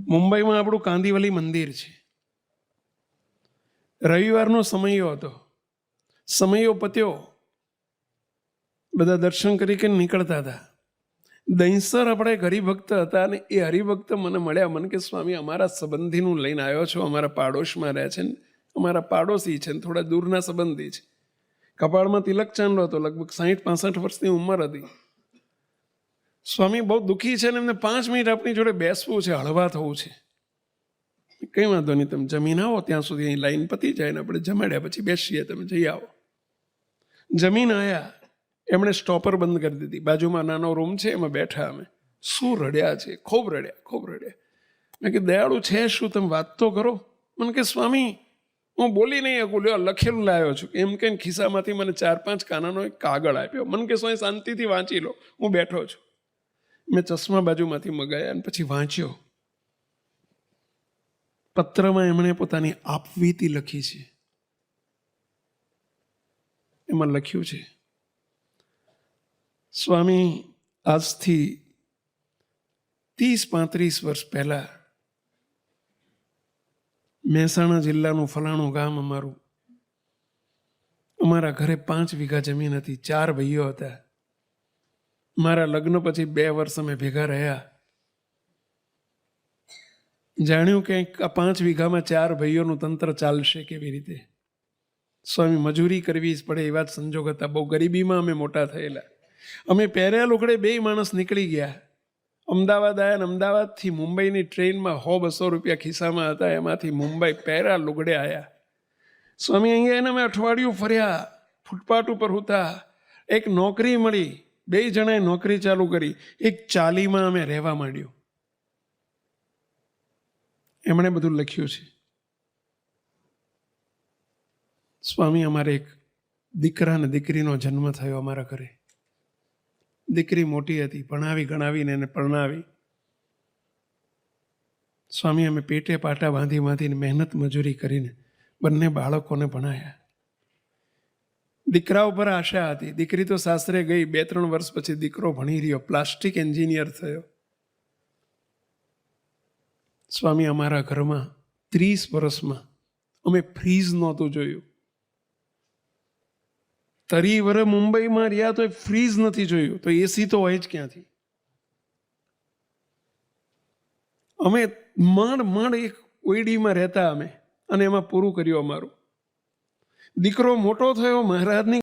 મુંબઈમાં આપણું કાંદિવલી મંદિર છે. રવિવારનો સમયો હતો. સમયો પત્યો, બધા દર્શન કરી કે નીકળતા હતા. દહીંસર આપણે એક હરિભક્ત હતા ને એ હરિભક્ત મને મળ્યા. મને કે સ્વામી, અમારા સંબંધીનું લઈને આવ્યો છો, અમારા પાડોશમાં રહે છે ને, અમારા પાડોશી છે ને થોડા દૂરના સંબંધી છે. કપાળમાં તિલક ચાંદલો હતો, લગભગ 60-65 વર્ષની ઉંમર હતી. સ્વામી બહુ દુઃખી છે ને એમને 5 મિનિટ આપણી જોડે બેસવું છે, હળવા થવું છે. કંઈ વાંધો નહીં, તમે જમીન આવો ત્યાં સુધી અહીં લાઈન પતી જાય ને આપણે જમાડ્યા પછી બેસીએ, તમે જઈ આવો. જમીન આવ્યા, એમણે સ્ટોપર બંધ કરી દીધી. બાજુમાં નાનો રૂમ છે, એમાં બેઠા અમે. શું રડ્યા છે, ખૂબ રડ્યા. મેં કે દયાળુ છે શું, તમે વાત તો કરો. મને કે સ્વામી, હું બોલી નહીં શકું, લ્યો લખેલું લાવ્યો છું. એમ કે ખિસ્સામાંથી મને 4-5 કાનાનો એક કાગળ આપ્યો. મને કે સ્વામી શાંતિથી વાંચી લો, હું બેઠો છું. મેં ચશ્મા બાજુમાંથી મગાયા અને પછી વાંચ્યો. પત્રમાં એમણે પોતાની આપવીતી લખી છે. એમાં લખ્યું છે, સ્વામી, આજથી 30-35 વર્ષ પહેલા મહેસાણા જિલ્લાનું ફલાણું ગામ અમારું. અમારા ઘરે 5 વીઘા જમીન હતી, 4 ભાઈઓ હતા. મારા લગ્ન પછી 2 વર્ષ અમે ભેગા રહ્યા. જાણ્યું કે આ 5 વીઘામાં 4 ભાઈઓનું તંત્ર ચાલશે કેવી રીતે. સ્વામી, મજૂરી કરવી જ પડે એવા જ સંજોગ હતા. બહુ ગરીબીમાં અમે મોટા થયેલા. અમે પહેર્યા લુગડે 2 માણસ નીકળી ગયા. અમદાવાદ આવ્યા ને અમદાવાદથી મુંબઈની ટ્રેનમાં 100-200 રૂપિયા ખિસ્સામાં હતા, એમાંથી મુંબઈ પહેર્યા લુગડે આવ્યા. સ્વામી, અહીંયા એને અમે અઠવાડિયું ફર્યા, ફૂટપાથ ઉપર હતા. એક નોકરી મળી, 2 જણાએ નોકરી ચાલુ કરી. એક ચાલીમાં અમે રહેવા માંડ્યું. એમણે બધું લખ્યું છે. સ્વામી, અમારે એક દીકરા ને દીકરીનો જન્મ થયો અમારા ઘરે. દીકરી મોટી હતી, ભણાવી ગણાવીને એને પરણાવી. સ્વામી, અમે પેટે પાટા બાંધીને મહેનત મજૂરી કરીને બંને બાળકોને ભણાયા. દીકરા ઉપર આશા હતી. દીકરી તો સાસરે ગઈ. 2-3 વર્ષ પછી દીકરો ભણી રહ્યો, પ્લાસ્ટિક એન્જિનિયર થયો. સ્વામી, અમારા ઘરમાં 30 વર્ષમાં અમે ફ્રીજ નહોતું જોયું. 30 વર્ષ મુંબઈમાં રહ્યા તો ફ્રીજ નથી જોયું, તો એસી તો હોય જ ક્યાંથી. અમે માંડ એક ઓયડીમાં રહેતા અમે, અને એમાં પૂરું કર્યું અમારું. દીકરો મોટો થયો, મહારાજની